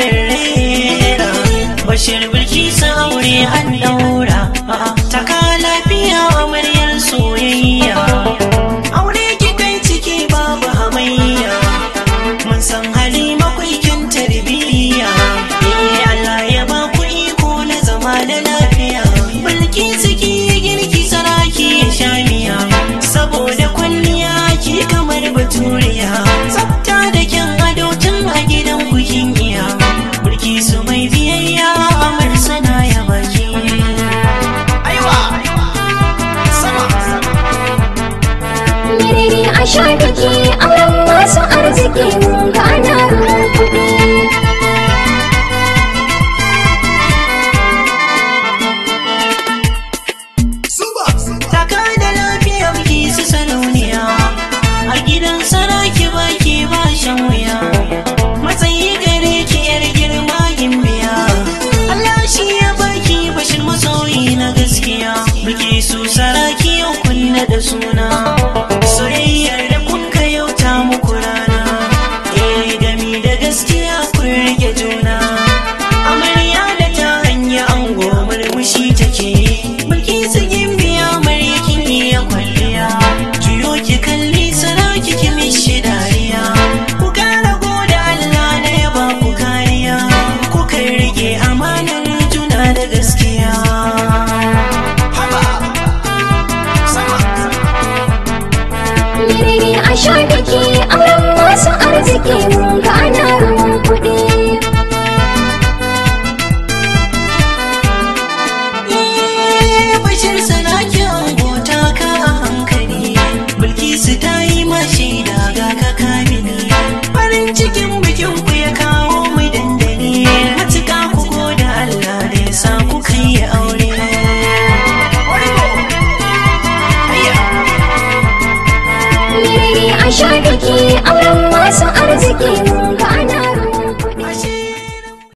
rera Bashir Bilkisu aure an daura taka lafiya amaryar soyayya aure ki kai ciki babu hamayya mun san Halima kwaikin tarbiyya Allah ya ba ku iko na zama da lafiya Bilkisu ki girki saraki ya sha miya saboda kwalliya ki kamar baturiya tsafta da kyan ado tun a gidan ku kin iya Bilkisu mai biyayya amar sana ya baki aiwa sama Miriri a sha biki auren masu arziki ga ana kuɗi taka da lafiya Bilkisu sarauniya a gidan saraki baki ba shan wuya matsayi gare ki yar girma gimbiya Allah shi ya baki Bashir masoyi na gaskiya Bilkisu saraki yau kunna da suna soyayyar da kun yau ta muku rana gami da gaskiya kun rike juna amarya da ta hanya ango murmushi take Bilkisu gimbiya maryakin iya kwalliya juyo ki kalli saraki ki mishi dariya ku kara goda Allah da ya ba ku kariya ku kai rike amanar juna da gaskiya Miriri a sha biki auren masu arziki ga ana kuɗi Bashir saraki ango taka a hankali Bilkisu ta yi mashi daga ka kamini farin cikin bikin ku ya kawo mu dandali matuƙa ku goda Allah da ya sa ku kai aure Miriri a sha biki